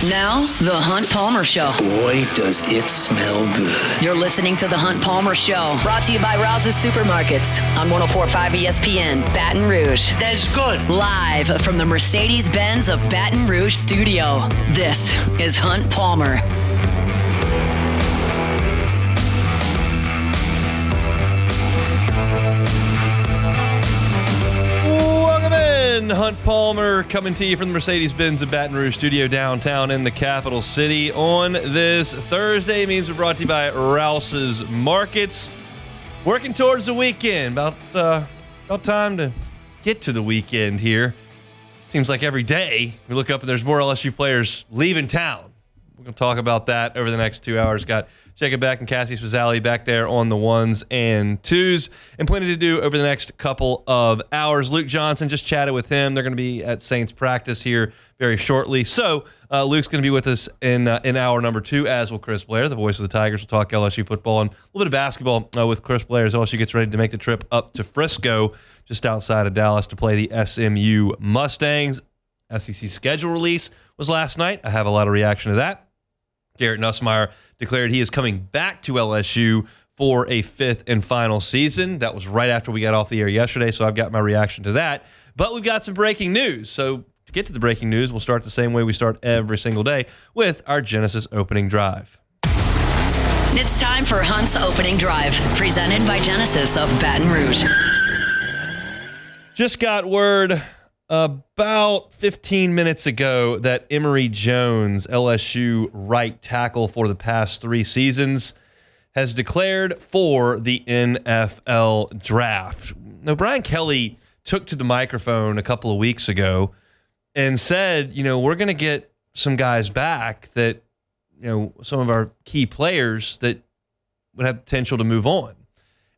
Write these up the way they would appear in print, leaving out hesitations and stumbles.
Now, The Hunt Palmer Show. Boy, does it smell good. You're listening to The Hunt Palmer Show, brought to you by Rouse's Supermarkets on 104.5 ESPN, Baton Rouge. That's good. Live from the Mercedes-Benz of Baton Rouge studio, this is Hunt Palmer. Hunt Palmer coming to you from the Mercedes-Benz of Baton Rouge studio downtown in the capital city on this Thursday. Means we're brought to you by Rouse's Markets. Working towards the weekend. About time to get to the weekend here. Seems like every day we look up and there's more LSU players leaving town. We're going to talk about that over the next 2 hours. Got Jacob Beck and Cassie Spazzali back there on the ones and twos, and plenty to do over the next couple of hours. Luke Johnson, just chatted with him. They're going to be at Saints practice here very shortly. So Luke's going to be with us in hour number 2, as will Chris Blair, the voice of the Tigers. We'll talk LSU football and a little bit of basketball with Chris Blair as LSU gets ready to make the trip up to Frisco, just outside of Dallas, to play the SMU Mustangs. SEC schedule release was last night. I have a lot of reaction to that. Garrett Nussmeier declared he is coming back to LSU for a 5th and final season. That was right after we got off the air yesterday, so I've got my reaction to that. But we've got some breaking news. So to get to the breaking news, we'll start the same way we start every single day, with our Genesis opening drive. It's time for Hunt's opening drive, presented by Genesis of Baton Rouge. Just got word about 15 minutes ago that Emery Jones, LSU right tackle for the past 3 seasons, has declared for the NFL draft. Now, Brian Kelly took to the microphone a couple of weeks ago and said, we're going to get some guys back that, some of our key players that would have potential to move on.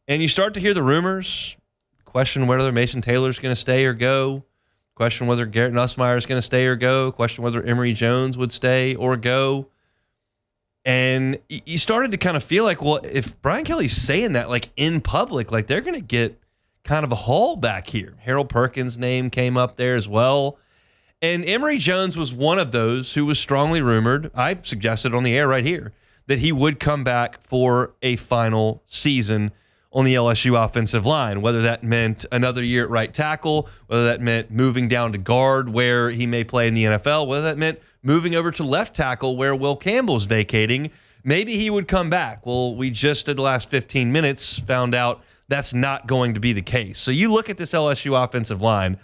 And you start to hear the rumors, question whether Mason Taylor's going to stay or go, question whether Garrett Nussmeier is going to stay or go, question whether Emery Jones would stay or go. And you started to kind of feel like, well, if Brian Kelly's saying that like in public, like they're going to get kind of a haul back here. Harold Perkins' name came up there as well. And Emery Jones was one of those who was strongly rumored, I suggested on the air right here, that he would come back for a final season on the LSU offensive line, whether that meant another year at right tackle, whether that meant moving down to guard where he may play in the NFL, whether that meant moving over to left tackle where Will Campbell's vacating. Maybe he would come back. Well, we just in the last 15 minutes found out that's not going to be the case. So you look at this LSU offensive line.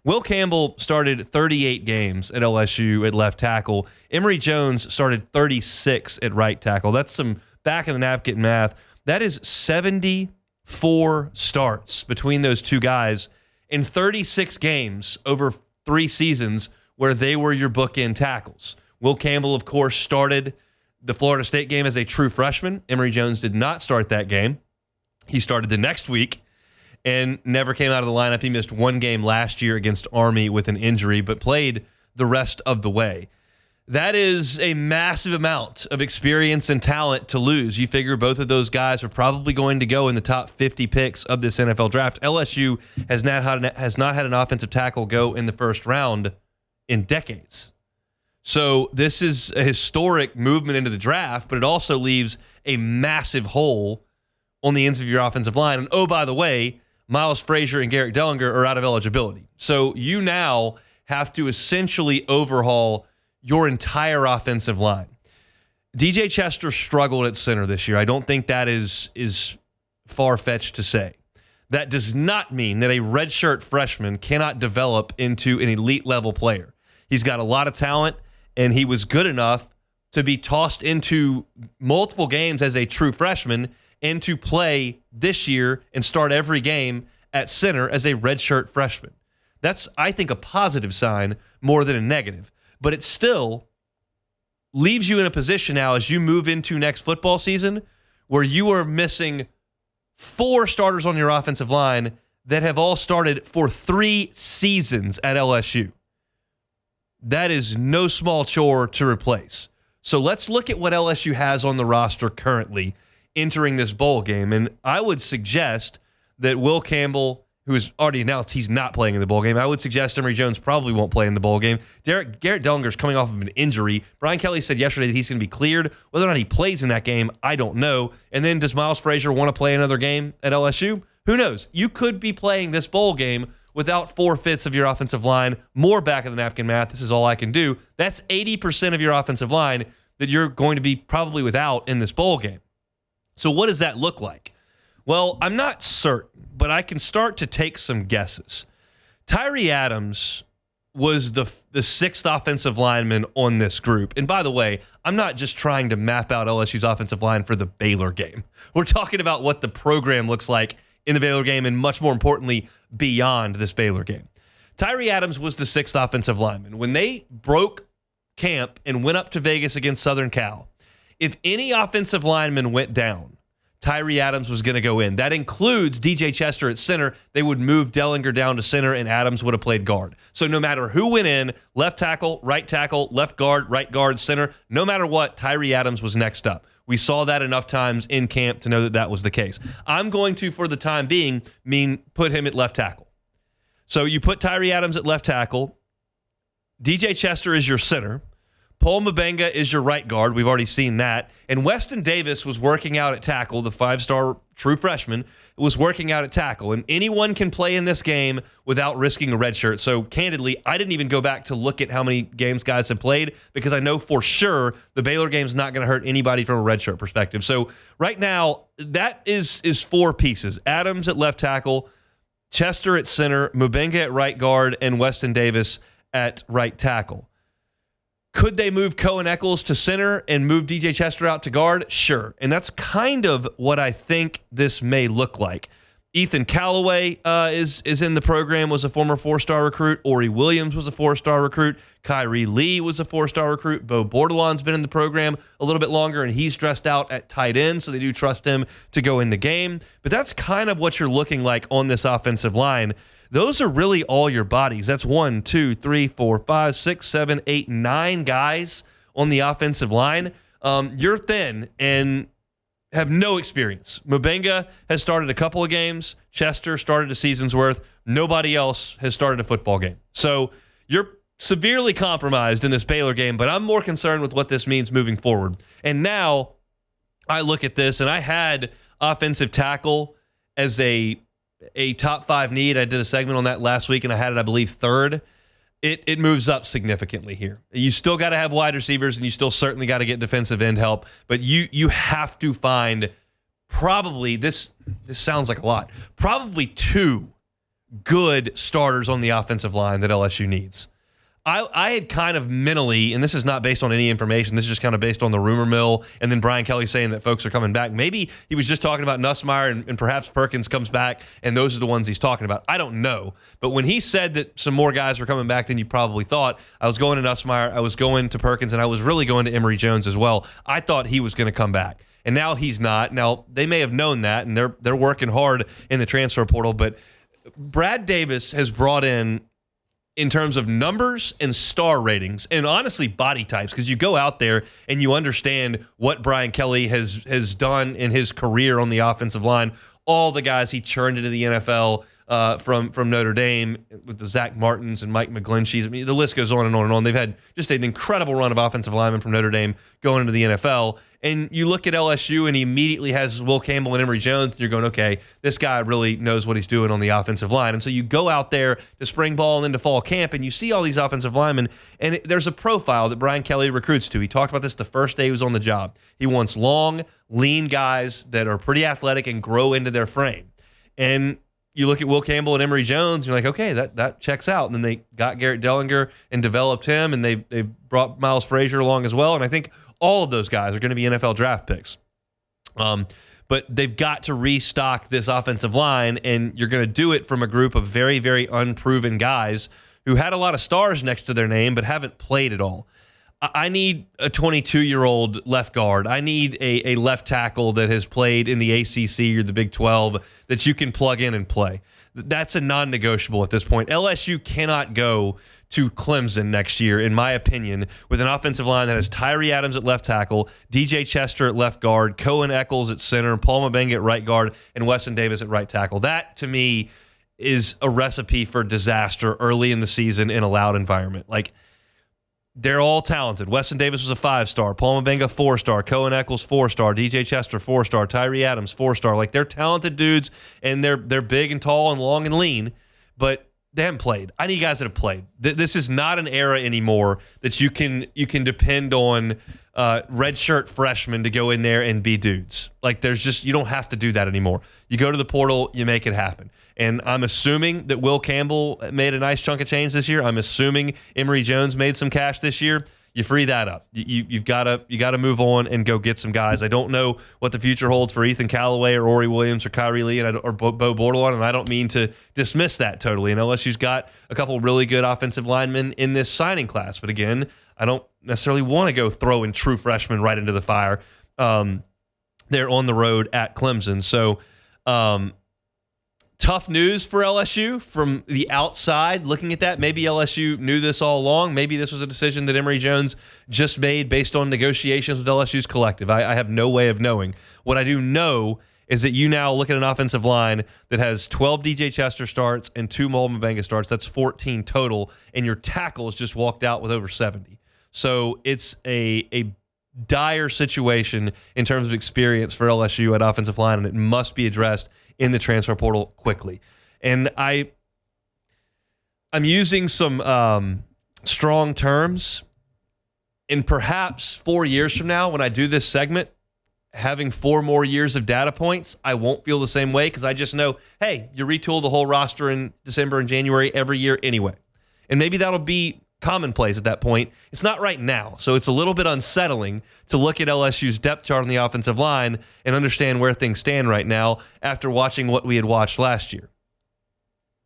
Will Campbell started 38 games at LSU at left tackle. Emery Jones started 36 at right tackle. That's some back of the napkin math. That is 74 starts between those two guys in 36 games over 3 seasons where they were your bookend tackles. Will Campbell, of course, started the Florida State game as a true freshman. Emery Jones did not start that game. He started the next week and never came out of the lineup. He missed 1 game last year against Army with an injury, but played the rest of the way. That is a massive amount of experience and talent to lose. You figure both of those guys are probably going to go in the top 50 picks of this NFL draft. LSU has not had an offensive tackle go in the first round in decades. So this is a historic movement into the draft, but it also leaves a massive hole on the ends of your offensive line. And oh, by the way, Miles Frazier and Garrett Dellinger are out of eligibility. So you now have to essentially overhaul your entire offensive line. DJ Chester struggled at center this year. I don't think that is far-fetched to say. That does not mean that a redshirt freshman cannot develop into an elite-level player. He's got a lot of talent, and he was good enough to be tossed into multiple games as a true freshman and to play this year and start every game at center as a redshirt freshman. That's, I think, a positive sign more than a negative. But it still leaves you in a position now as you move into next football season where you are missing 4 starters on your offensive line that have all started for 3 seasons at LSU. That is no small chore to replace. So let's look at what LSU has on the roster currently entering this bowl game. And I would suggest that Will Campbell who has already announced he's not playing in the bowl game. I would suggest Emery Jones probably won't play in the bowl game. Garrett Dellinger's coming off of an injury. Brian Kelly said yesterday that he's going to be cleared. Whether or not he plays in that game, I don't know. And then does Miles Frazier want to play another game at LSU? Who knows? You could be playing this bowl game without 4/5 of your offensive line. More back of the napkin math. This is all I can do. That's 80% of your offensive line that you're going to be probably without in this bowl game. So what does that look like? Well, I'm not certain, but I can start to take some guesses. Tyree Adams was the sixth offensive lineman on this group. And by the way, I'm not just trying to map out LSU's offensive line for the Baylor game. We're talking about what the program looks like in the Baylor game and, much more importantly, beyond this Baylor game. Tyree Adams was the sixth offensive lineman. When they broke camp and went up to Vegas against Southern Cal, if any offensive lineman went down, Tyree Adams was going to go in. That includes DJ Chester at center. They would move Dellinger down to center, and Adams would have played guard. So no matter who went in, left tackle, left guard, right guard, center, no matter what, Tyree Adams was next up. We saw that enough times in camp to know that that was the case. I'm going to, for the time being, put him at left tackle. So you put Tyree Adams at left tackle. DJ Chester is your center. Paul Mabenga is your right guard. We've already seen that. And Weston Davis was working out at tackle. The 5-star true freshman was working out at tackle. And anyone can play in this game without risking a red shirt. So candidly, I didn't even go back to look at how many games guys have played because I know for sure the Baylor game is not going to hurt anybody from a red shirt perspective. So right now, that is four pieces. Adams at left tackle, Chester at center, Mabenga at right guard, and Weston Davis at right tackle. Could they move Cohen Eccles to center and move DJ Chester out to guard? Sure. And that's kind of what I think this may look like. Ethan Callaway is in the program, was a former 4-star recruit. Ori Williams was a 4-star recruit. Kyrie Lee was a 4-star recruit. Bo Bordelon's been in the program a little bit longer, and he's dressed out at tight end, so they do trust him to go in the game. But that's kind of what you're looking like on this offensive line. Those are really all your bodies. That's 1, 2, 3, 4, 5, 6, 7, 8, 9 guys on the offensive line. You're thin and have no experience. Mabenga has started a couple of games. Chester started a season's worth. Nobody else has started a football game. So you're severely compromised in this Baylor game, but I'm more concerned with what this means moving forward. And now I look at this, and I had offensive tackle as a top 5 need. I did a segment on that last week, and I had it, I believe, third. It moves up significantly here. You still got to have wide receivers, and you still certainly got to get defensive end help, but you have to find probably, this sounds like a lot, probably 2 good starters on the offensive line that LSU needs. I had kind of mentally, and this is not based on any information, this is just kind of based on the rumor mill, and then Brian Kelly saying that folks are coming back. Maybe he was just talking about Nussmeier, and perhaps Perkins comes back, and those are the ones he's talking about. I don't know. But when he said that some more guys were coming back than you probably thought, I was going to Nussmeier, I was going to Perkins, and I was really going to Emery Jones as well. I thought he was going to come back. And now he's not. Now, they may have known that, and they're working hard in the transfer portal, but Brad Davis has brought in terms of numbers and star ratings, and honestly body types, because you go out there and you understand what Brian Kelly has done in his career on the offensive line. All the guys he churned into the NFL from Notre Dame with the Zach Martins and Mike McGlinchey's. I mean, the list goes on and on and on. They've had just an incredible run of offensive linemen from Notre Dame going into the NFL. And you look at LSU, and he immediately has Will Campbell and Emery Jones, and you're going, okay, this guy really knows what he's doing on the offensive line. And so you go out there to spring ball and into fall camp, and you see all these offensive linemen, and there's a profile that Brian Kelly recruits to. He talked about this the first day he was on the job. He wants long, lean guys that are pretty athletic and grow into their frame. And you look at Will Campbell and Emery Jones, and you're like, okay, that checks out. And then they got Garrett Dellinger and developed him, and they brought Miles Frazier along as well. And I think all of those guys are going to be NFL draft picks. But they've got to restock this offensive line, and you're going to do it from a group of very, very unproven guys who had a lot of stars next to their name but haven't played at all. I need a 22-year-old left guard. I need a left tackle that has played in the ACC or the Big 12 that you can plug in and play. That's a non-negotiable at this point. LSU cannot go to Clemson next year, in my opinion, with an offensive line that has Tyree Adams at left tackle, DJ Chester at left guard, Cohen Eccles at center, Paul Mabenga at right guard, and Weston Davis at right tackle. That, to me, is a recipe for disaster early in the season in a loud environment. Like, they're all talented. Weston Davis was a 5-star. Paul Mabenga, 4-star. Cohen Eccles, 4-star. DJ Chester, 4-star. Tyree Adams, 4-star. Like, they're talented dudes, and they're big and tall and long and lean, but they haven't played. I need guys that have played. This is not an era anymore that you can depend on redshirt freshmen to go in there and be dudes. Like, you don't have to do that anymore. You go to the portal, you make it happen. And I'm assuming that Will Campbell made a nice chunk of change this year. I'm assuming Emery Jones made some cash this year. You free that up. You've got to move on and go get some guys. I don't know what the future holds for Ethan Callaway or Rory Williams or Kyrie Lee or Bo Bordelon, and I don't mean to dismiss that totally. And LSU's got a couple really good offensive linemen in this signing class. But again, I don't necessarily want to go throwing true freshmen right into the fire. They're on the road at Clemson. So tough news for LSU from the outside looking at that. Maybe LSU knew this all along. Maybe this was a decision that Emery Jones just made based on negotiations with LSU's collective. I have no way of knowing. What I do know is that you now look at an offensive line that has 12 DJ Chester starts and 2 Paul Mabenga starts. That's 14 total, and your tackles just walked out with over 70. So it's a dire situation in terms of experience for LSU at offensive line, and it must be addressed in the transfer portal quickly. And I'm using some strong terms, and perhaps 4 years from now when I do this segment, having 4 more years of data points, I won't feel the same way because I just know, hey, you retool the whole roster in December and January every year anyway. And maybe that'll be commonplace at that point. It's not right now. So it's a little bit unsettling to look at LSU's depth chart on the offensive line and understand where things stand right now after watching what we had watched last year.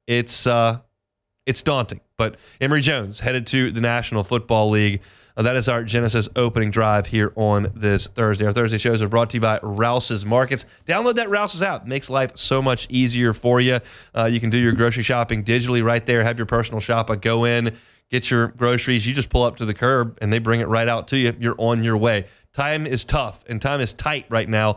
It's daunting. But Emery Jones headed to the National Football League. That is our Genesis opening drive here on this Thursday. Our Thursday shows are brought to you by Rouse's Markets. Download that Rouse's app. It makes life so much easier for you. You can do your grocery shopping digitally right there. Have your personal shopper go in, get your groceries. You just pull up to the curb, and they bring it right out to you. You're on your way. Time is tough, and time is tight right now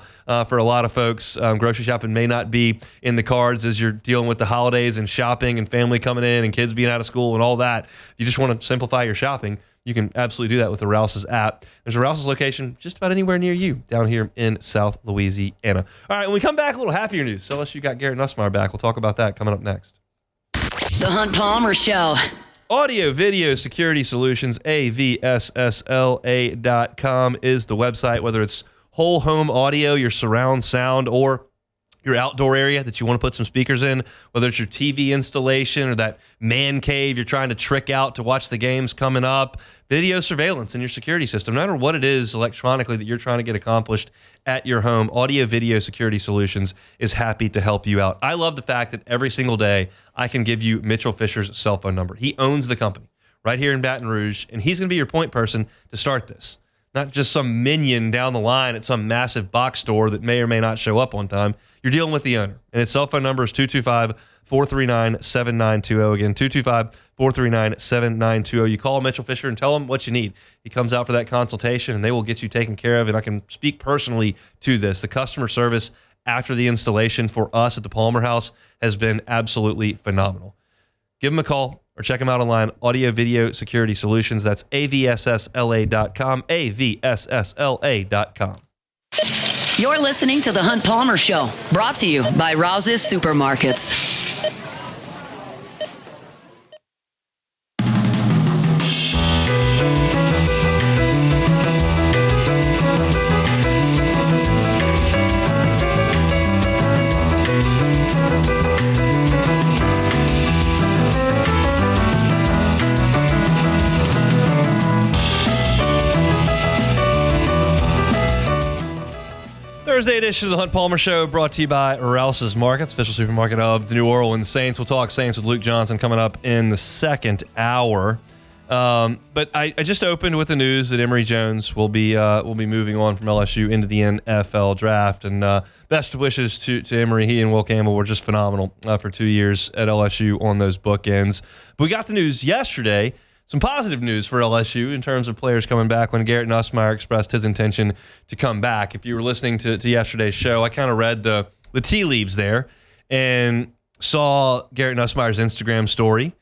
for a lot of folks. Grocery shopping may not be in the cards as you're dealing with the holidays and shopping and family coming in and kids being out of school and all that. You just want to simplify your shopping. You can absolutely do that with the Rouse's app. There's a Rouse's location just about anywhere near you down here in South Louisiana. All right, when we come back, a little happier news. LSU got Garrett Nussmeier back. We'll talk about that coming up next. The Hunt Palmer Show. Audio Video Security Solutions, avssla.com is the website. Whether it's whole home audio, your surround sound, or your outdoor area that you want to put some speakers in, whether it's your TV installation or that man cave you're trying to trick out to watch the games coming up, video surveillance in your security system, no matter what it is electronically that you're trying to get accomplished at your home, Audio Video Security Solutions is happy to help you out. I love the fact that every single day I can give you Mitchell Fisher's cell phone number. He owns the company right here in Baton Rouge, and he's going to be your point person to start this. Not just some minion down the line at some massive box store that may or may not show up on time. You're dealing with the owner. And his cell phone number is 225-439-7920. Again, 225-439-7920. You call Mitchell Fisher and tell him what you need. He comes out for that consultation, and they will get you taken care of. And I can speak personally to this. The customer service after the installation for us at the Palmer House has been absolutely phenomenal. Give him a call or check him out online, Audio Video Security Solutions. That's avssla.com, avssla.com. You're listening to The Hunt Palmer Show, brought to you by Rouse's Supermarkets. Thursday edition of the Hunt Palmer Show brought to you by Rouse's Markets, official supermarket of the New Orleans Saints. We'll talk Saints with Luke Johnson coming up in the second hour. But I just opened with the news that Emery Jones will be moving on from LSU into the NFL draft. And best wishes to Emery. He and Will Campbell were just phenomenal for 2 years at LSU on those bookends. But we got the news yesterday. Some positive news for LSU in terms of players coming back when Garrett Nussmeier expressed his intention to come back. If you were listening to yesterday's show, I kind of read the tea leaves there. And saw Garrett Nussmeier's Instagram story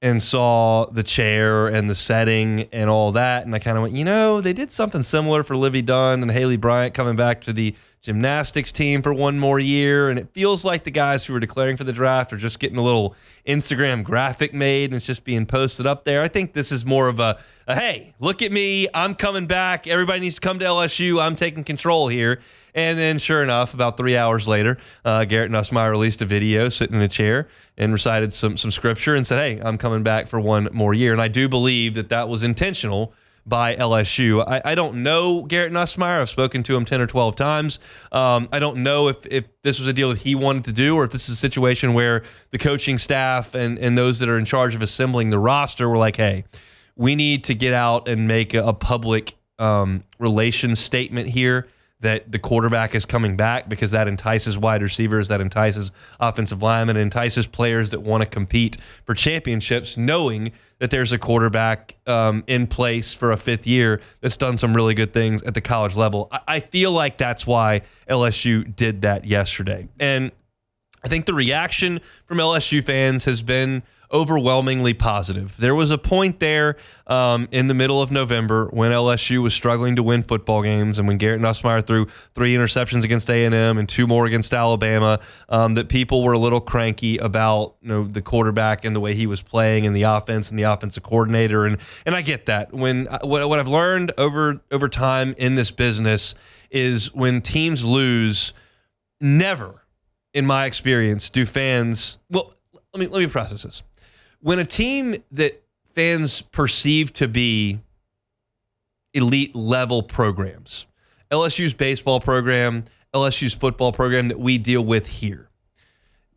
and saw the chair and the setting and all that. And I kind of went, they did something similar for Livy Dunn and Haley Bryant coming back to the gymnastics team for one more year. And it feels like the guys who were declaring for the draft are just getting a little Instagram graphic made and it's just being posted up there. I think this is more of a hey, look at me. I'm coming back. Everybody needs to come to LSU. I'm taking control here. And then sure enough, about 3 hours later, Garrett Nussmeier released a video sitting in a chair and recited some scripture and said, hey, I'm coming back for one more year. And I do believe that was intentional by LSU. I don't know Garrett Nussmeier. I've spoken to him 10 or 12 times. I don't know if this was a deal that he wanted to do or if this is a situation where the coaching staff and those that are in charge of assembling the roster were like, hey, we need to get out and make a public relations statement here that the quarterback is coming back because that entices wide receivers, that entices offensive linemen, entices players that want to compete for championships, knowing that there's a quarterback in place for a fifth year that's done some really good things at the college level. I feel like that's why LSU did that yesterday. And I think the reaction from LSU fans has been overwhelmingly positive. There was a point there in the middle of November when LSU was struggling to win football games and when Garrett Nussmeier threw 3 interceptions against A&M and 2 more against Alabama, that people were a little cranky about the quarterback and the way he was playing and the offense and the offensive coordinator. And I get that. What I've learned over time in this business is when teams lose, never, in my experience, do fans... Well, let me process this. When a team that fans perceive to be elite level programs, LSU's baseball program, LSU's football program that we deal with here,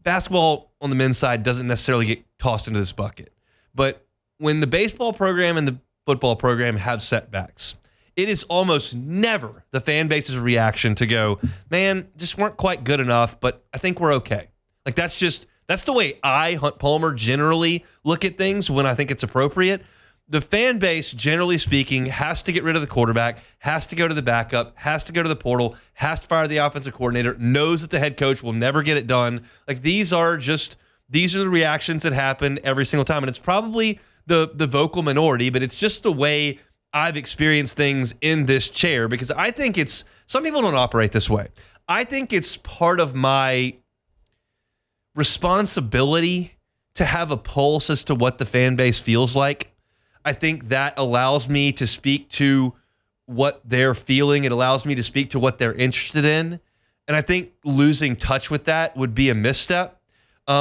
basketball on the men's side doesn't necessarily get tossed into this bucket. But when the baseball program and the football program have setbacks, it is almost never the fan base's reaction to go, man, just weren't quite good enough, but I think we're okay. Like that's the way I, Hunt Palmer, generally look at things when I think it's appropriate. The fan base, generally speaking, has to get rid of the quarterback, has to go to the backup, has to go to the portal, has to fire the offensive coordinator, knows that the head coach will never get it done. Like these are the reactions that happen every single time. And it's probably the vocal minority, but it's just the way I've experienced things in this chair because I think some people don't operate this way. I think it's part of my responsibility to have a pulse as to what the fan base feels like. I think that allows me to speak to what they're feeling. It allows me to speak to what they're interested in. And I think losing touch with that would be a misstep.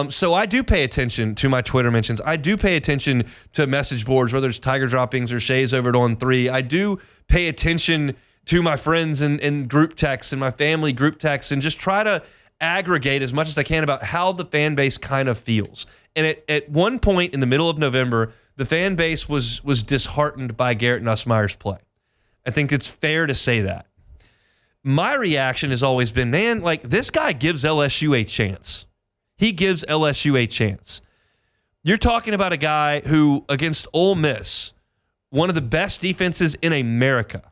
So I do pay attention to my Twitter mentions. I do pay attention to message boards, whether it's Tiger Droppings or Shay's over at On3. I do pay attention to my friends and group texts and my family group texts and just try to aggregate as much as I can about how the fan base kind of feels. And at one point in the middle of November, the fan base was disheartened by Garrett Nussmeier's play. I think it's fair to say that. My reaction has always been, man, like this guy gives LSU a chance. He gives LSU a chance. You're talking about a guy who, against Ole Miss, one of the best defenses in America,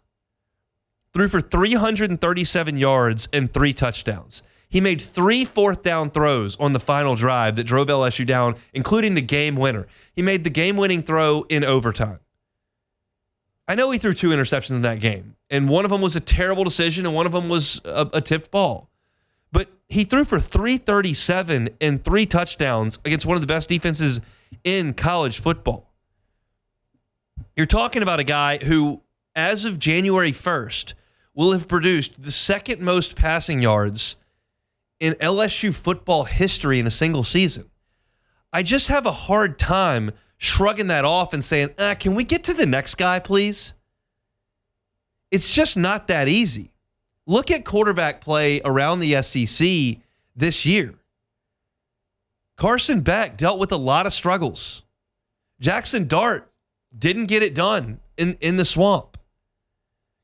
threw for 337 yards and 3 touchdowns. He made 3 fourth-down throws on the final drive that drove LSU down, including the game winner. He made the game-winning throw in overtime. I know he threw 2 interceptions in that game, and one of them was a terrible decision, and one of them was a tipped ball. But he threw for 337 and 3 touchdowns against one of the best defenses in college football. You're talking about a guy who, as of January 1st, will have produced the second most passing yards in LSU football history in a single season. I just have a hard time shrugging that off and saying, can we get to the next guy, please? It's just not that easy. Look at quarterback play around the SEC this year. Carson Beck dealt with a lot of struggles. Jackson Dart didn't get it done in the swamp.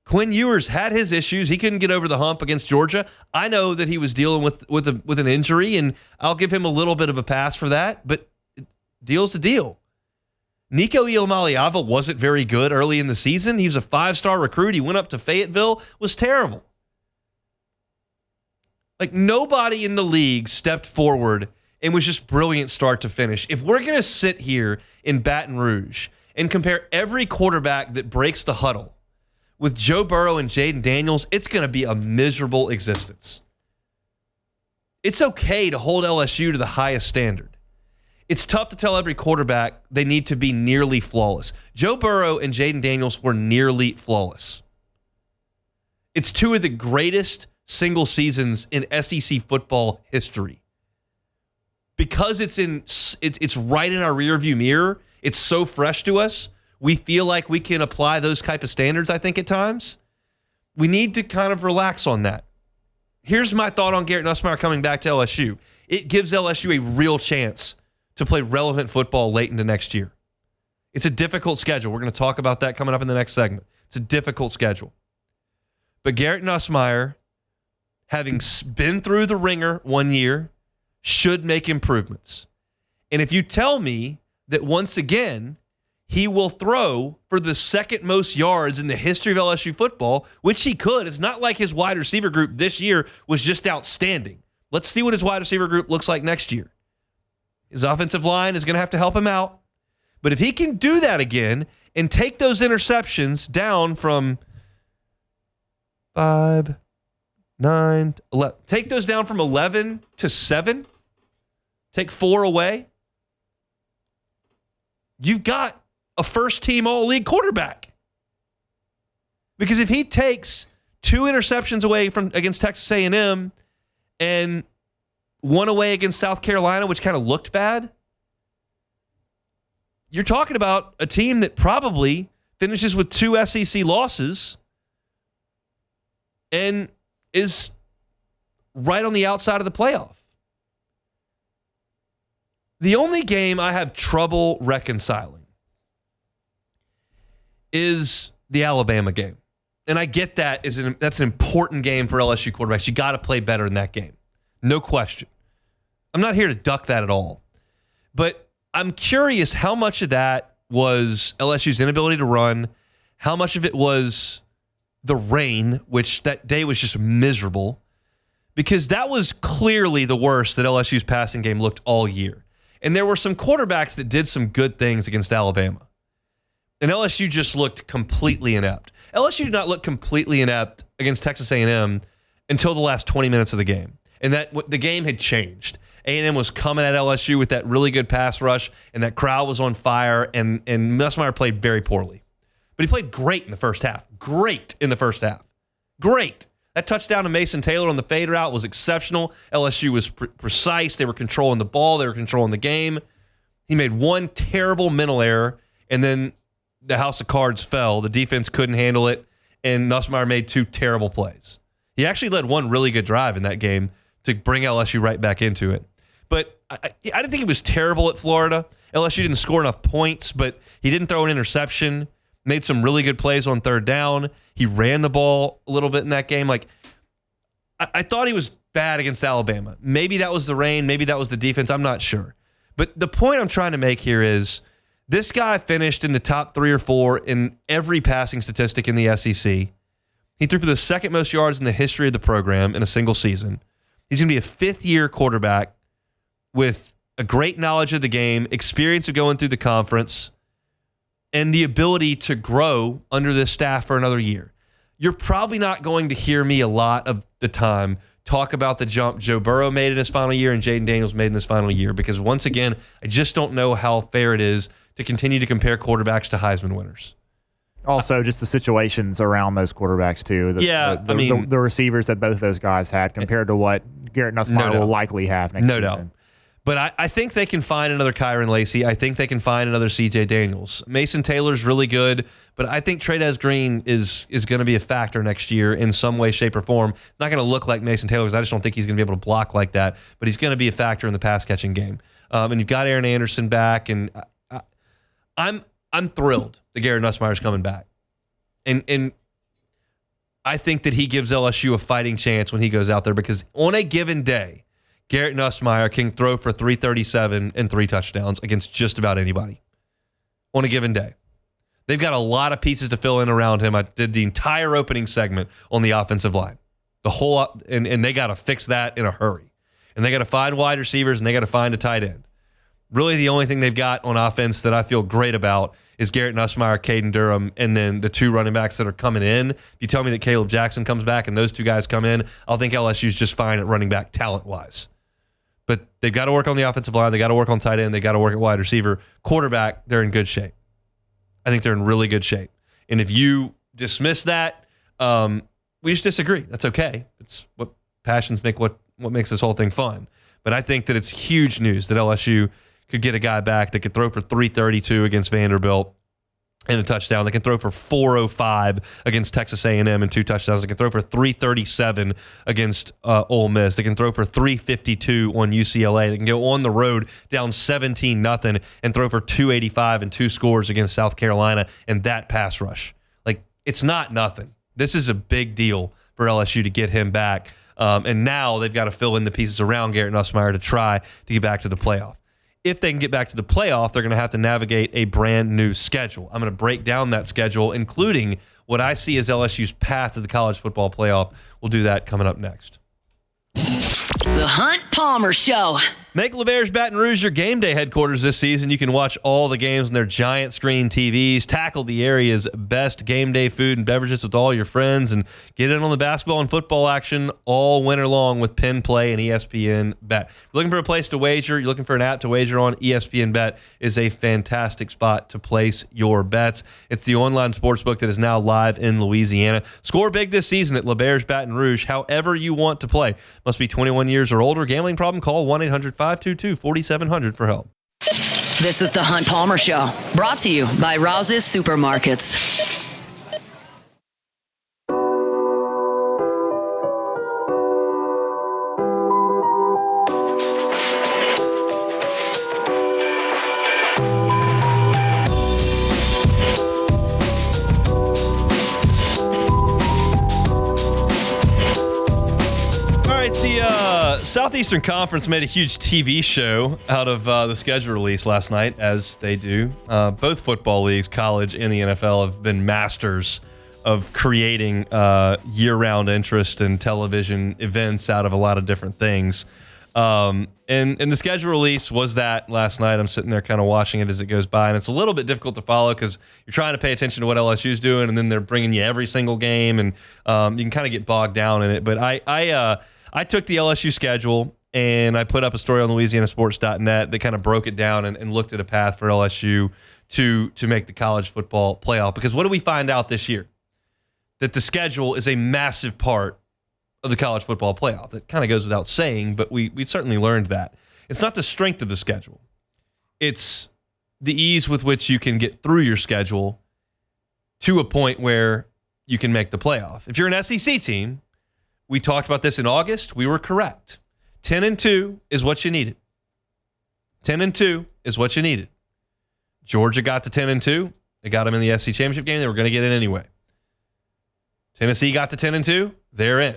Quinn Ewers had his issues. He couldn't get over the hump against Georgia. I know that he was dealing with an injury, and I'll give him a little bit of a pass for that, but deal's the deal. Nico Iamaleava wasn't very good early in the season. He was a 5-star recruit. He went up to Fayetteville, was terrible. Like, nobody in the league stepped forward and was just brilliant start to finish. If we're going to sit here in Baton Rouge and compare every quarterback that breaks the huddle with Joe Burrow and Jaden Daniels, it's going to be a miserable existence. It's okay to hold LSU to the highest standard. It's tough to tell every quarterback they need to be nearly flawless. Joe Burrow and Jaden Daniels were nearly flawless. It's two of the greatest single seasons in SEC football history. Because it's right in our rearview mirror, it's so fresh to us, we feel like we can apply those type of standards, I think, at times. We need to kind of relax on that. Here's my thought on Garrett Nussmeier coming back to LSU. It gives LSU a real chance to play relevant football late into next year. It's a difficult schedule. We're going to talk about that coming up in the next segment. It's a difficult schedule. But Garrett Nussmeier, having been through the ringer 1 year, should make improvements. And if you tell me that once again, he will throw for the second most yards in the history of LSU football, which he could. It's not like his wide receiver group this year was just outstanding. Let's see what his wide receiver group looks like next year. His offensive line is going to have to help him out. But if he can do that again and take those interceptions down from 5, 9, 11, take those down from 11 to 7, take 4 away, you've got a first-team all-league quarterback. Because if he takes 2 interceptions away from against Texas A&M and 1 away against South Carolina, which kind of looked bad, you're talking about a team that probably finishes with 2 SEC losses and is right on the outside of the playoff. The only game I have trouble reconciling is the Alabama game. And I get that that's an important game for LSU quarterbacks. You got to play better in that game. No question. I'm not here to duck that at all. But I'm curious how much of that was LSU's inability to run, how much of it was the rain, which that day was just miserable, because that was clearly the worst that LSU's passing game looked all year. And there were some quarterbacks that did some good things against Alabama. And LSU just looked completely inept. LSU did not look completely inept against Texas A&M until the last 20 minutes of the game. And that the game had changed. A&M was coming at LSU with that really good pass rush, and that crowd was on fire, and Nussmeier played very poorly. But he played great in the first half. Great in the first half. Great. That touchdown to Mason Taylor on the fade route was exceptional. LSU was precise. They were controlling the ball. They were controlling the game. He made one terrible mental error, and then the house of cards fell. The defense couldn't handle it, and Nussmeier made 2 terrible plays. He actually led one really good drive in that game to bring LSU right back into it. But I didn't think he was terrible at Florida. LSU didn't score enough points, but he didn't throw an interception. Made some really good plays on third down. He ran the ball a little bit in that game. Like, I thought he was bad against Alabama. Maybe that was the rain. Maybe that was the defense. I'm not sure. But the point I'm trying to make here is this guy finished in the top 3 or 4 in every passing statistic in the SEC. He threw for the second most yards in the history of the program in a single season. He's going to be a 5th-year quarterback with a great knowledge of the game, experience of going through the conference, and the ability to grow under this staff for another year. You're probably not going to hear me a lot of the time talk about the jump Joe Burrow made in his final year and Jaden Daniels made in his final year, because once again, I just don't know how fair it is to continue to compare quarterbacks to Heisman winners. Also, just the situations around those quarterbacks, too. The receivers that both of those guys had compared to what Garrett Nussmeier will likely have next season. No doubt. But I think they can find another Kyron Lacey. I think they can find another C.J. Daniels. Mason Taylor's really good, but I think Trey'Dez Green is going to be a factor next year in some way, shape, or form. Not going to look like Mason Taylor because I just don't think he's going to be able to block like that, but he's going to be a factor in the pass-catching game. And you've got Aaron Anderson back, and I'm thrilled that Garrett Nussmeier's coming back. And I think that he gives LSU a fighting chance when he goes out there, because on a given day, Garrett Nussmeier can throw for 337 and 3 touchdowns against just about anybody on a given day. They've got a lot of pieces to fill in around him. I did the entire opening segment on the offensive line. The whole and they got to fix that in a hurry. And they got to find wide receivers, and they got to find a tight end. Really, the only thing they've got on offense that I feel great about is Garrett Nussmeier, Caden Durham, and then the 2 running backs that are coming in. If you tell me that Caleb Jackson comes back and those 2 guys come in, I'll think LSU's just fine at running back talent-wise. But they've got to work on the offensive line. They got to work on tight end. They got to work at wide receiver. Quarterback, they're in good shape. I think they're in really good shape. And if you dismiss that, we just disagree. That's okay. It's what passions make what makes this whole thing fun. But I think that it's huge news that LSU could get a guy back that could throw for 332 against Vanderbilt and a touchdown. They can throw for 405 against Texas A&M and 2 touchdowns. They can throw for 337 against Ole Miss. They can throw for 352 on UCLA. They can go on the road down 17-0 and throw for 285 and 2 scores against South Carolina and that pass rush. Like, it's not nothing. This is a big deal for LSU to get him back. And now they've got to fill in the pieces around Garrett Nussmeier to try to get back to the playoff. If they can get back to the playoff, they're going to have to navigate a brand new schedule. I'm going to break down that schedule, including what I see as LSU's path to the college football playoff. We'll do that coming up next. The Hunt Palmer Show. Make LeVare's Baton Rouge your game day headquarters this season. You can watch all the games on their giant screen TVs, tackle the area's best game day food and beverages with all your friends, and get in on the basketball and football action all winter long with Penn Play and ESPN Bet. If you're looking for a place to wager, you're looking for an app to wager on, ESPN Bet is a fantastic spot to place your bets. It's the online sportsbook that is now live in Louisiana. Score big this season at LeVare's Baton Rouge, however you want to play. Must be 21 years or older. Gambling problem? Call 1-800-522-4700 for help. This is the Hunt Palmer Show, brought to you by Rouse's Supermarkets. Southeastern Conference made a huge TV show out of the schedule release last night, as they do. Both football leagues, college and the NFL, have been masters of creating year-round interest in television events out of a lot of different things. And the schedule release was that last night. I'm sitting there kind of watching it as it goes by, and it's a little bit difficult to follow because you're trying to pay attention to what LSU's doing, and then they're bringing you every single game, and you can kind of get bogged down in it. But I took the LSU schedule and I put up a story on LouisianaSports.net that kind of broke it down and looked at a path for LSU to make the college football playoff. Because what do we find out this year? That the schedule is a massive part of the college football playoff. It kind of goes without saying, but we certainly learned that. It's not the strength of the schedule. It's the ease with which you can get through your schedule to a point where you can make the playoff. If you're an SEC team, we talked about this in August. We were correct. 10-2 is what you needed. 10-2 is what you needed. Georgia got to 10-2. They got them in the SEC championship game. They were going to get in anyway. Tennessee got to 10-2. They're in.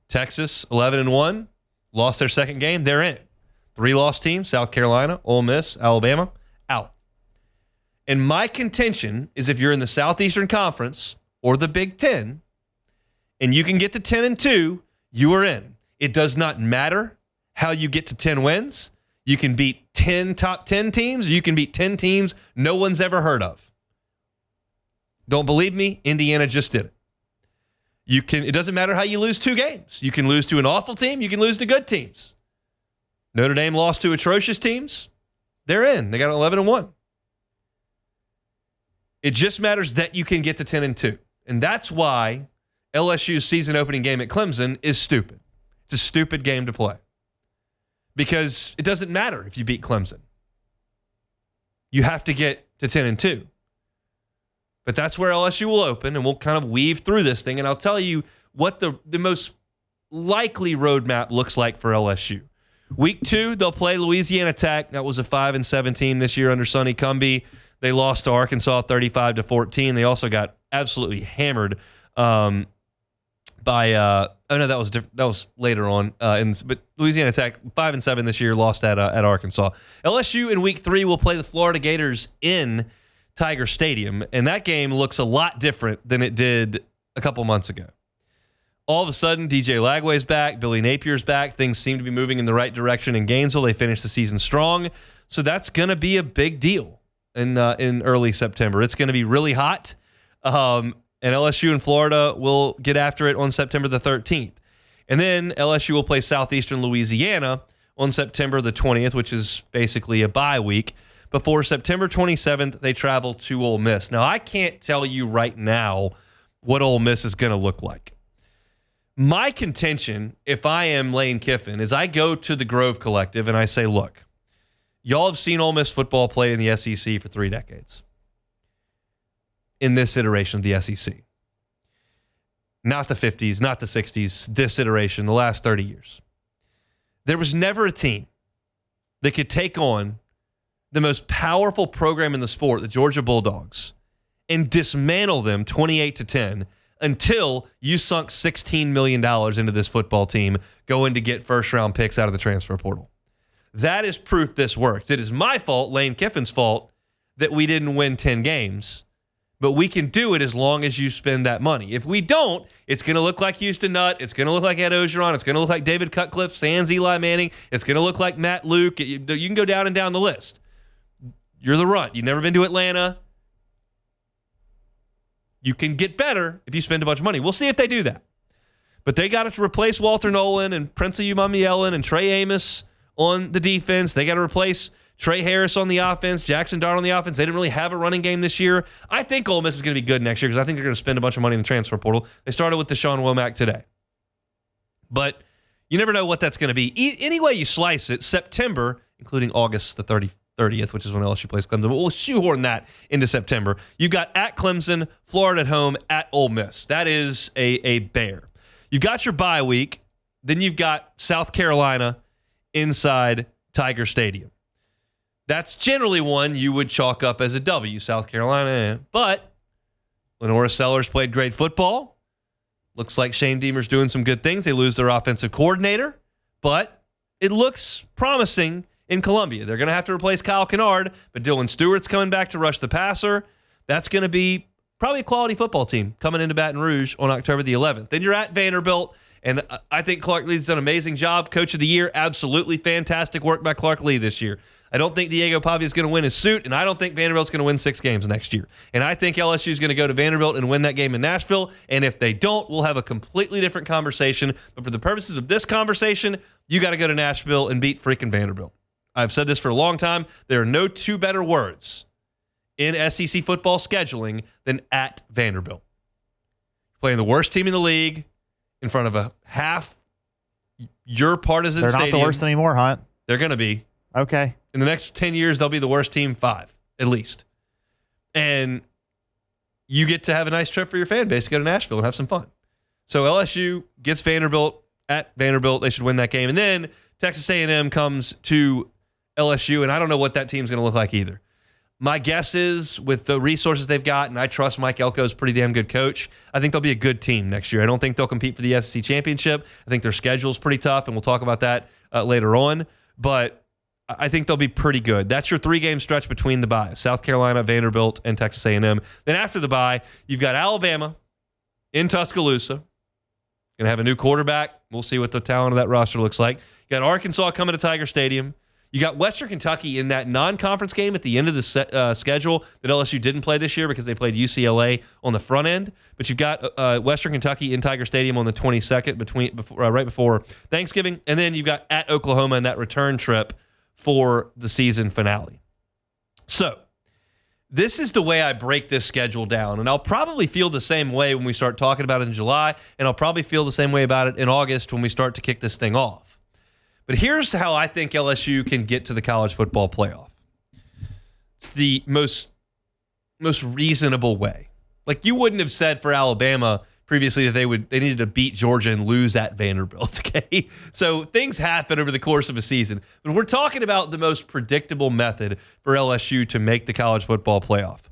Texas 11-1. Lost their second game. They're in. 3-loss teams: South Carolina, Ole Miss, Alabama, out. And my contention is if you're in the Southeastern Conference or the Big Ten, and you can get to 10-2, you are in. It does not matter how you get to 10 wins. You can beat 10 top 10 teams, or you can beat 10 teams no one's ever heard of. Don't believe me? Indiana just did it. It doesn't matter how you lose 2 games. You can lose to an awful team. You can lose to good teams. Notre Dame lost to atrocious teams. They're in. They got 11-1. It just matters that you can get to 10-2. And that's why LSU's season opening game at Clemson is stupid. It's a stupid game to play because it doesn't matter if you beat Clemson. You have to get to 10-2. But that's where LSU will open, and we'll kind of weave through this thing, and I'll tell you what the most likely roadmap looks like for LSU. Week 2, they'll play Louisiana Tech. That was a 5-7 team this year under Sonny Cumbie. They lost to Arkansas 35-14. They also got absolutely hammered that was later on. But Louisiana Tech 5-7 this year, lost at Arkansas. LSU in week 3 will play the Florida Gators in Tiger Stadium, and that game looks a lot different than it did a couple months ago. All of a sudden, DJ Lagway's back, Billy Napier's back. Things seem to be moving in the right direction in Gainesville. They finished the season strong. So that's going to be a big deal in early September. It's going to be really hot. And LSU and Florida will get after it on September the 13th. And then LSU will play Southeastern Louisiana on September the 20th, which is basically a bye week. Before September 27th, they travel to Ole Miss. Now, I can't tell you right now what Ole Miss is going to look like. My contention, if I am Lane Kiffin, is I go to the Grove Collective and I say, look, y'all have seen Ole Miss football play in the SEC for 3 decades. In this iteration of the SEC. Not the 50s, not the 60s, this iteration, the last 30 years. There was never a team that could take on the most powerful program in the sport, the Georgia Bulldogs, and dismantle them 28-10 until you sunk $16 million into this football team going to get first-round picks out of the transfer portal. That is proof this works. It is my fault, Lane Kiffin's fault, that we didn't win 10 games. But we can do it as long as you spend that money. If we don't, it's going to look like Houston Nutt. It's going to look like Ed Ogeron. It's going to look like David Cutcliffe, Sans Eli Manning. It's going to look like Matt Luke. You can go down and down the list. You're the runt. You've never been to Atlanta. You can get better if you spend a bunch of money. We'll see if they do that. But they got to replace Walter Nolan and Prince Umamielen and Trey Amos on the defense. They got to replace Trey Harris on the offense, Jackson Dart on the offense. They didn't really have a running game this year. I think Ole Miss is going to be good next year because I think they're going to spend a bunch of money in the transfer portal. They started with Deshaun Womack today. But you never know what that's going to be. Any way you slice it, September, including August the 30th, which is when LSU plays Clemson, but we'll shoehorn that into September. You've got at Clemson, Florida at home, at Ole Miss. That is a bear. You've got your bye week. Then you've got South Carolina inside Tiger Stadium. That's generally one you would chalk up as a W, South Carolina. But Lenora Sellers played great football. Looks like Shane Deemer's doing some good things. They lose their offensive coordinator, but it looks promising in Columbia. They're going to have to replace Kyle Kennard, but Dylan Stewart's coming back to rush the passer. That's going to be probably a quality football team coming into Baton Rouge on October the 11th. Then you're at Vanderbilt, and I think Clark Lee's done an amazing job. Coach of the year, absolutely fantastic work by Clark Lee this year. I don't think Diego Pavia is going to win his suit, and I don't think Vanderbilt's going to win 6 games next year. And I think LSU is going to go to Vanderbilt and win that game in Nashville. And if they don't, we'll have a completely different conversation. But for the purposes of this conversation, you got to go to Nashville and beat freaking Vanderbilt. I've said this for a long time. There are no 2 better words in SEC football scheduling than at Vanderbilt. Playing the worst team in the league in front of a half your partisan stadium. They're not the worst anymore, Hunt. They're going to be. Okay. In the next 10 years, they'll be the worst team 5, at least. And you get to have a nice trip for your fan base to go to Nashville and have some fun. So LSU gets Vanderbilt at Vanderbilt. They should win that game. And then Texas A&M comes to LSU, and I don't know what that team's going to look like either. My guess is with the resources they've got, and I trust Mike Elko's a pretty damn good coach, I think they'll be a good team next year. I don't think they'll compete for the SEC championship. I think their schedule's pretty tough, and we'll talk about that later on. But I think they'll be pretty good. That's your 3-game stretch between the bye. South Carolina, Vanderbilt, and Texas A&M. Then after the bye, you've got Alabama in Tuscaloosa. Going to have a new quarterback. We'll see what the talent of that roster looks like. You got Arkansas coming to Tiger Stadium. You got Western Kentucky in that non-conference game at the end of the schedule that LSU didn't play this year because they played UCLA on the front end. But you've got Western Kentucky in Tiger Stadium on the 22nd, right before Thanksgiving. And then you've got at Oklahoma in that return trip for the season finale. So this is the way I break this schedule down, and I'll probably feel the same way when we start talking about it in July, and I'll probably feel the same way about it in August when we start to kick this thing off. But here's how I think LSU can get to the college football playoff. It's the most reasonable way. Like, you wouldn't have said for Alabama previously that they needed to beat Georgia and lose at Vanderbilt, okay? So things happen over the course of a season. But we're talking about the most predictable method for LSU to make the college football playoff.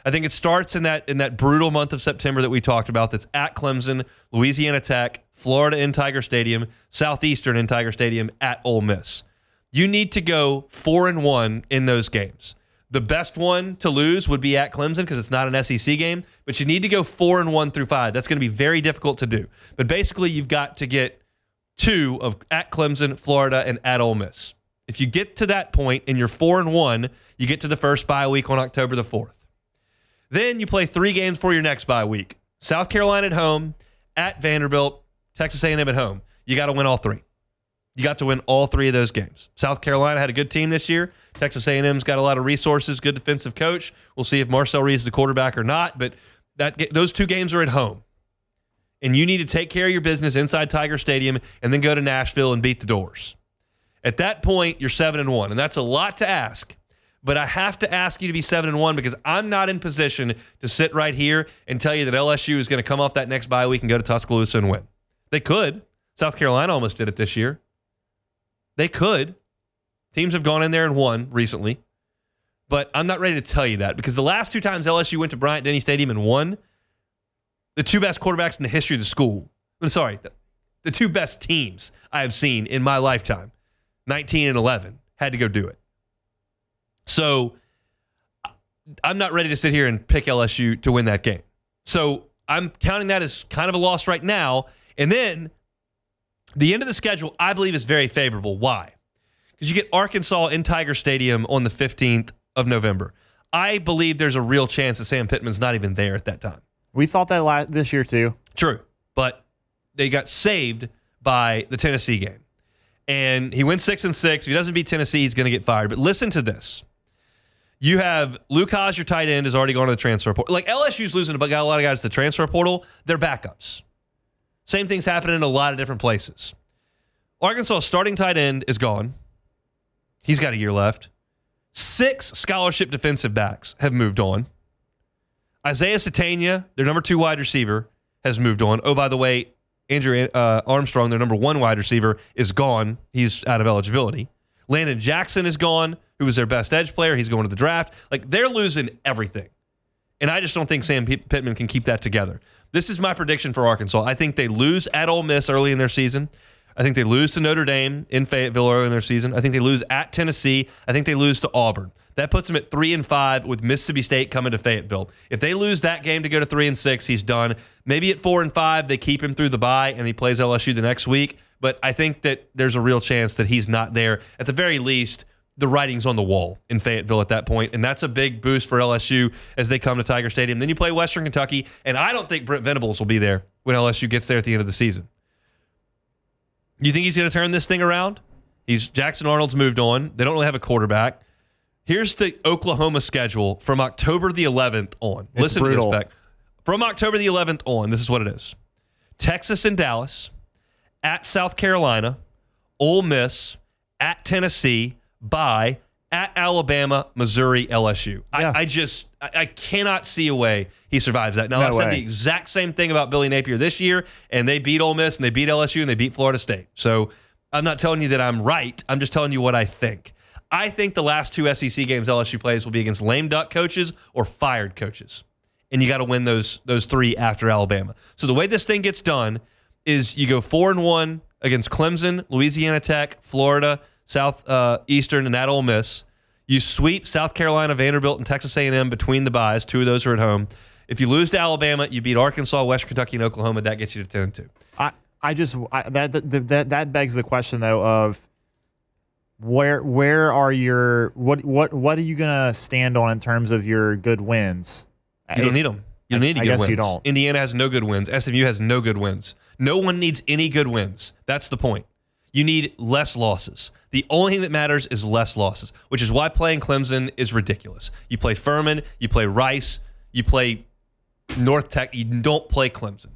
I think it starts in that brutal month of September that we talked about. That's at Clemson, Louisiana Tech, Florida in Tiger Stadium, Southeastern in Tiger Stadium, at Ole Miss. You need to go 4-1 in those games. The best one to lose would be at Clemson because it's not an SEC game, but you need to go 4-1 through 5. That's going to be very difficult to do. But basically, you've got to get 2 of at Clemson, Florida, and at Ole Miss. If you get to that point and you're 4-1, you get to the first bye week on October the 4th. Then you play 3 games for your next bye week. South Carolina at home, at Vanderbilt, Texas A&M at home. You got to win all 3. You got to win all 3 of those games. South Carolina had a good team this year. Texas A&M's got a lot of resources, good defensive coach. We'll see if Marcel Reed's the quarterback or not, but those 2 games are at home. And you need to take care of your business inside Tiger Stadium and then go to Nashville and beat the Doors. At that point, you're 7-1, and that's a lot to ask. But I have to ask you to be 7-1 because I'm not in position to sit right here and tell you that LSU is going to come off that next bye week and go to Tuscaloosa and win. They could. South Carolina almost did it this year. They could. Teams have gone in there and won recently. But I'm not ready to tell you that because the last 2 times LSU went to Bryant-Denny Stadium and won, the 2 best quarterbacks in the history of the school. I'm sorry, the 2 best teams I have seen in my lifetime, 19 and 11, had to go do it. So I'm not ready to sit here and pick LSU to win that game. So I'm counting that as kind of a loss right now. And then the end of the schedule, I believe, is very favorable. Why? Because you get Arkansas in Tiger Stadium on the 15th of November. I believe there's a real chance that Sam Pittman's not even there at that time. We thought that this year too. True, but they got saved by the Tennessee game. And he went 6-6. If he doesn't beat Tennessee, he's going to get fired. But listen to this. You have Luke Haas, your tight end, has already gone to the transfer portal. Like LSU's losing, but got a lot of guys to the transfer portal. They're backups. Same thing's happening in a lot of different places. Arkansas' starting tight end is gone. He's got a year left. 6 scholarship defensive backs have moved on. Isaiah Satania, their number 2 wide receiver, has moved on. Oh, by the way, Andrew Armstrong, their number 1 wide receiver, is gone. He's out of eligibility. Landon Jackson is gone, who was their best edge player. He's going to the draft. Like, they're losing everything. And I just don't think Sam Pittman can keep that together. This is my prediction for Arkansas. I think they lose at Ole Miss early in their season. I think they lose to Notre Dame in Fayetteville early in their season. I think they lose at Tennessee. I think they lose to Auburn. That puts them at 3-5 with Mississippi State coming to Fayetteville. If they lose that game to go to 3-6, he's done. Maybe at 4-5, they keep him through the bye and he plays LSU the next week. But I think that there's a real chance that he's not there. At the very least, the writing's on the wall in Fayetteville at that point, and that's a big boost for LSU as they come to Tiger Stadium. Then you play Western Kentucky, and I don't think Brent Venables will be there when LSU gets there at the end of the season. You think he's going to turn this thing around? Jackson Arnold's moved on. They don't really have a quarterback. Here's the Oklahoma schedule from October the 11th on. Listen brutal. To this, Beck. From October the 11th on, this is what it is. Texas and Dallas, at South Carolina, Ole Miss, at Tennessee, bye, at Alabama, Missouri, LSU. Yeah. I cannot see a way he survives that. Now, I said the exact same thing about Billy Napier this year, and they beat Ole Miss, and they beat LSU, and they beat Florida State. So I'm not telling you that I'm right. I'm just telling you what I think. I think the last 2 SEC games LSU plays will be against lame duck coaches or fired coaches. And you got to win those 3 after Alabama. So the way this thing gets done is you go 4-1 against Clemson, Louisiana Tech, Florida, Southeastern, and at Ole Miss. You sweep South Carolina, Vanderbilt, and Texas A&M between the byes. 2 of those are at home. If you lose to Alabama, you beat Arkansas, West Kentucky, and Oklahoma. That gets you to 10-2. That begs the question though of where are your what are you gonna stand on in terms of your good wins? You don't need them. You don't need good wins. You don't. Indiana has no good wins. SMU has no good wins. No one needs any good wins. That's the point. You need less losses. The only thing that matters is less losses, which is why playing Clemson is ridiculous. You play Furman, you play Rice, you play North Tech. You don't play Clemson.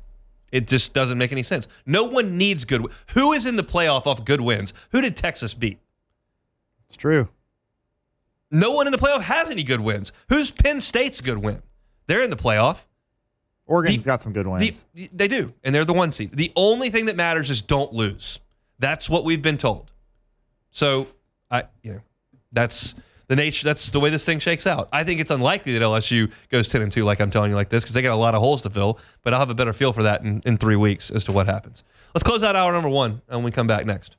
It just doesn't make any sense. No one needs good wins. Who is in the playoff off good wins? Who did Texas beat? It's true. No one in the playoff has any good wins. Who's Penn State's good win? They're in the playoff. Oregon's got some good wins. They do, and they're the 1 seed. The only thing that matters is don't lose. That's what we've been told. So, that's the nature. That's the way this thing shakes out. I think it's unlikely that LSU goes 10-2, like I'm telling you like this, because they got a lot of holes to fill. But I'll have a better feel for that in 3 weeks as to what happens. Let's close out hour number 1, and we come back next.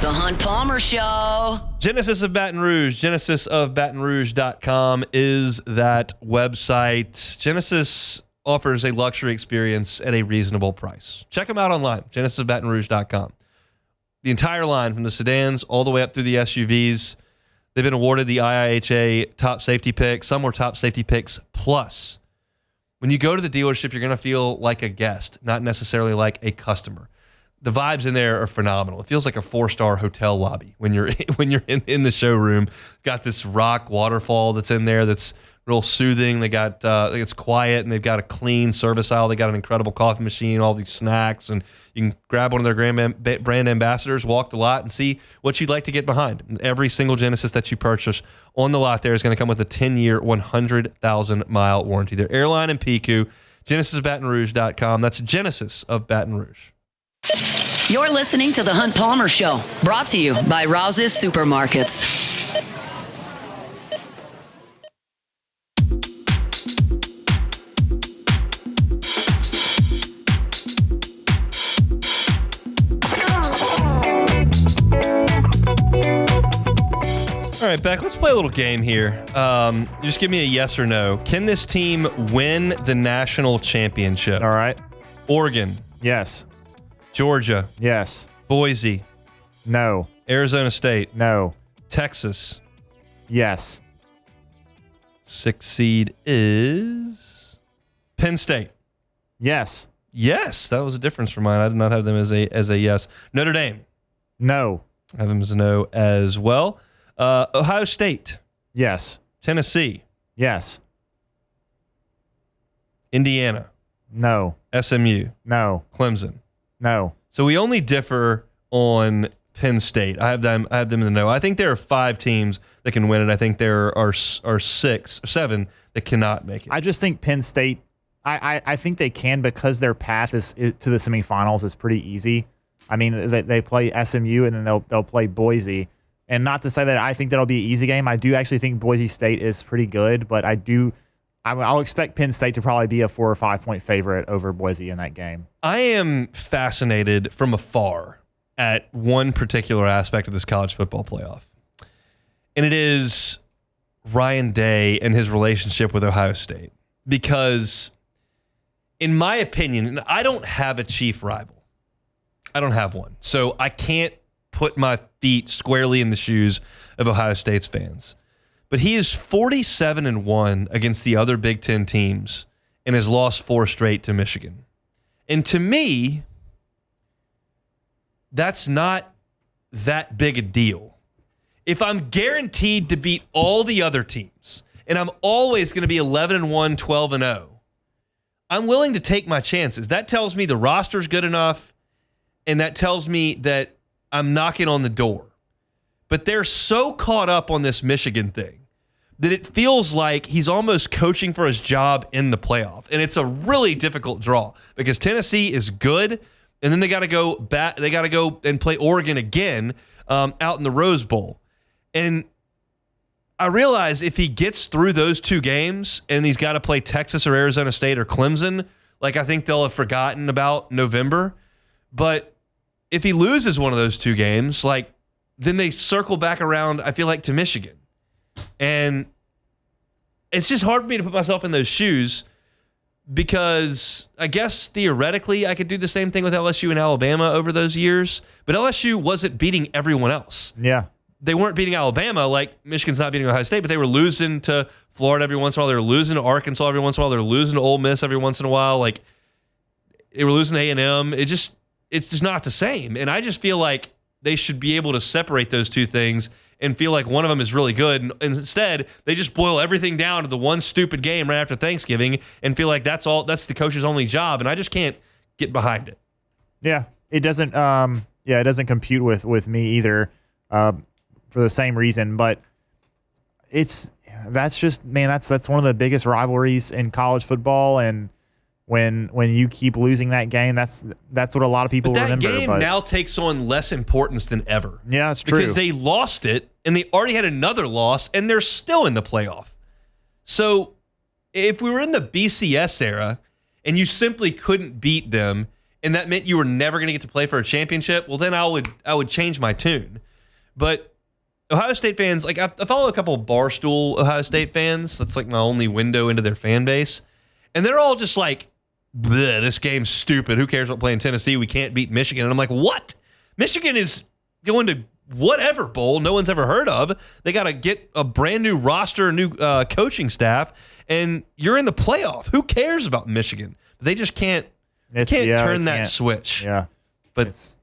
The Hunt Palmer Show. Genesis of Baton Rouge. GenesisofBatonRouge.com is that website. Genesis offers a luxury experience at a reasonable price. Check them out online. GenesisofBatonRouge.com. The entire line from the sedans all the way up through the SUVs. They've been awarded the IIHA top safety pick. Some were top safety picks plus. When you go to the dealership, you're going to feel like a guest, not necessarily like a customer. The vibes in there are phenomenal. It feels like a 4-star hotel lobby when you're in the showroom. Got this rock waterfall that's in there that's real soothing. They got it's quiet, and they've got a clean service aisle. They got an incredible coffee machine, all these snacks, and you can grab one of their brand ambassadors, walk the lot, and see what you'd like to get behind. And every single Genesis that you purchase on the lot there is going to come with a 10-year, 100,000-mile warranty. They're Airline and PQ. GenesisofBatonRouge.com. That's Genesis of Baton Rouge. You're listening to The Hunt Palmer Show, brought to you by Rouse's Supermarkets. All right, Beck, let's play a little game here. Just give me a yes or no. Can this team win the national championship? All right. Oregon. Yes. Georgia. Yes. Boise. No. Arizona State. No. Texas. Yes. 6th seed is Penn State. Yes. Yes, that was a difference for mine. I did not have them as a yes. Notre Dame. No. I have them as a no as well. Ohio State. Yes. Tennessee. Yes. Indiana. No. SMU. No. Clemson. No. So we only differ on Penn State. I have them in the no. I think there are 5 teams that can win it. I think there are 7 that cannot make it. I just think Penn State, I think they can because their path is to the semifinals is pretty easy. I mean, they play SMU and then they'll play Boise. And not to say that I think that'll be an easy game. I do actually think Boise State is pretty good, but I'll expect Penn State to probably be a 4 or 5 point favorite over Boise in that game. I am fascinated from afar at one particular aspect of this college football playoff. And it is Ryan Day and his relationship with Ohio State. Because in my opinion, and I don't have a chief rival. I don't have one. So I can't put my feet squarely in the shoes of Ohio State's fans. But he is 47-1 against the other Big Ten teams and has lost 4 straight to Michigan. And to me, that's not that big a deal. If I'm guaranteed to beat all the other teams and I'm always going to be 11-1, 12-0, I'm willing to take my chances. That tells me the roster's good enough, and that tells me that I'm knocking on the door. But they're so caught up on this Michigan thing that it feels like he's almost coaching for his job in the playoff. And it's a really difficult draw because Tennessee is good, and then they got to go back. They got to go and play Oregon again out in the Rose Bowl. And I realize if he gets through those 2 games and he's got to play Texas or Arizona State or Clemson, like I think they'll have forgotten about November. But if he loses one of those 2 games, like then they circle back around, I feel like, to Michigan. And it's just hard for me to put myself in those shoes because I guess theoretically I could do the same thing with LSU and Alabama over those years, but LSU wasn't beating everyone else. Yeah. They weren't beating Alabama like Michigan's not beating Ohio State, but they were losing to Florida every once in a while. They were losing to Arkansas every once in a while. They were losing to Ole Miss every once in a while. Like they were losing to A&M. It's just not the same. And I just feel like they should be able to separate those 2 things and feel like one of them is really good. And instead, they just boil everything down to the one stupid game right after Thanksgiving and feel like that's the coach's only job. And I just can't get behind it. Yeah, it doesn't. It doesn't compute with me either for the same reason. But that's one of the biggest rivalries in college football. And when you keep losing that game, that's what a lot of people remember. That game now takes on less importance than ever. Yeah, it's true. Because they lost it, and they already had another loss, and they're still in the playoff. So if we were in the BCS era, and you simply couldn't beat them, and that meant you were never going to get to play for a championship, well, then I would change my tune. But Ohio State fans, like I follow a couple of Barstool Ohio State fans. That's like my only window into their fan base. And they're all just like, bleh, this game's stupid. Who cares about playing Tennessee? We can't beat Michigan. And I'm like, what? Michigan is going to whatever bowl no one's ever heard of. They got to get a brand new roster, a new coaching staff, and you're in the playoff. Who cares about Michigan? They just can't turn that switch. Yeah. But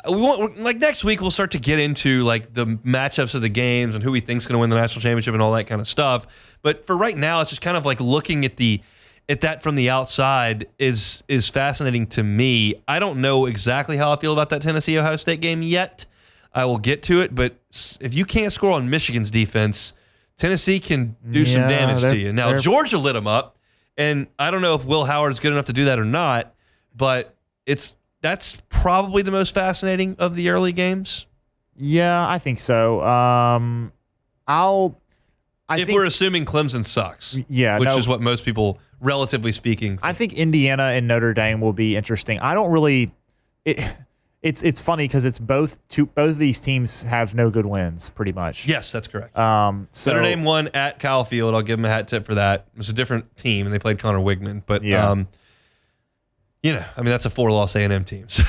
we want, like, next week we'll start to get into like the matchups of the games and who we think's going to win the national championship and all that kind of stuff. But for right now, it's just kind of like looking at that from the outside is fascinating to me. I don't know exactly how I feel about that Tennessee Ohio State game yet. I will get to it, but if you can't score on Michigan's defense, Tennessee can do some damage to you. Now Georgia lit them up, and I don't know if Will Howard's good enough to do that or not, but that's probably the most fascinating of the early games. Yeah, I think so. If we're assuming Clemson sucks, which is what most people, relatively speaking, I think Indiana and Notre Dame will be interesting. I don't really. It's funny because it's both of these teams have no good wins, pretty much. Yes, that's correct. So Notre Dame won at Kyle Field. I'll give them a hat tip for that. It was a different team, and they played Connor Wigman, but that's a 4-loss A&M team. So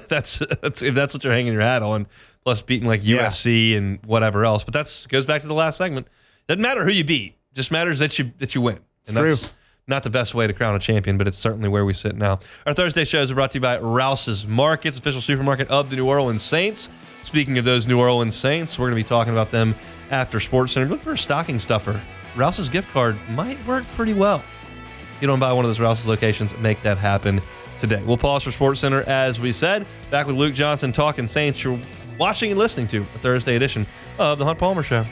that's if that's what you're hanging your hat on, plus beating like USC and whatever else. But goes back to the last segment. Doesn't matter who you beat. Just matters that you win. And that's not the best way to crown a champion, but it's certainly where we sit now. Our Thursday shows are brought to you by Rouse's Markets, official supermarket of the New Orleans Saints. Speaking of those New Orleans Saints, we're going to be talking about them after SportsCenter. Look for a stocking stuffer. Rouse's gift card might work pretty well. Get on by one of those Rouse's locations and make that happen today. We'll pause for SportsCenter, as we said. Back with Luke Johnson talking Saints. You're watching and listening to a Thursday edition of The Hunt Palmer Show.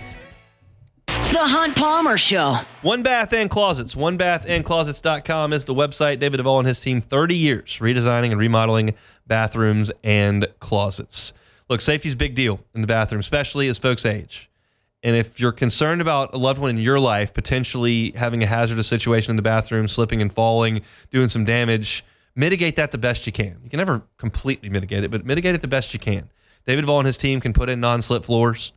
The Hunt Palmer Show. One Bath and Closets. OneBathAndClosets.com is the website. David Duvall and his team, 30 years redesigning and remodeling bathrooms and closets. Look, safety's a big deal in the bathroom, especially as folks age. And if you're concerned about a loved one in your life potentially having a hazardous situation in the bathroom, slipping and falling, doing some damage, mitigate that the best you can. You can never completely mitigate it, but mitigate it the best you can. David Duvall and his team can put in non-slip floors.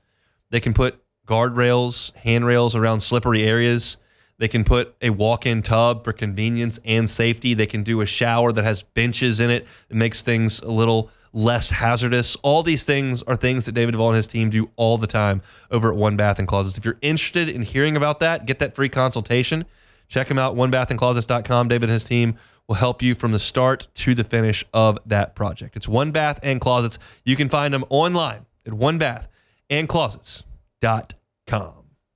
They can put guardrails, handrails around slippery areas. They can put a walk-in tub for convenience and safety. They can do a shower that has benches in it. It makes things a little less hazardous. All these things are things that David Duvall and his team do all the time over at One Bath and Closets. If you're interested in hearing about that, get that free consultation. Check them out, onebathandclosets.com. David and his team will help you from the start to the finish of that project. It's One Bath and Closets. You can find them online at onebathandclosets.com.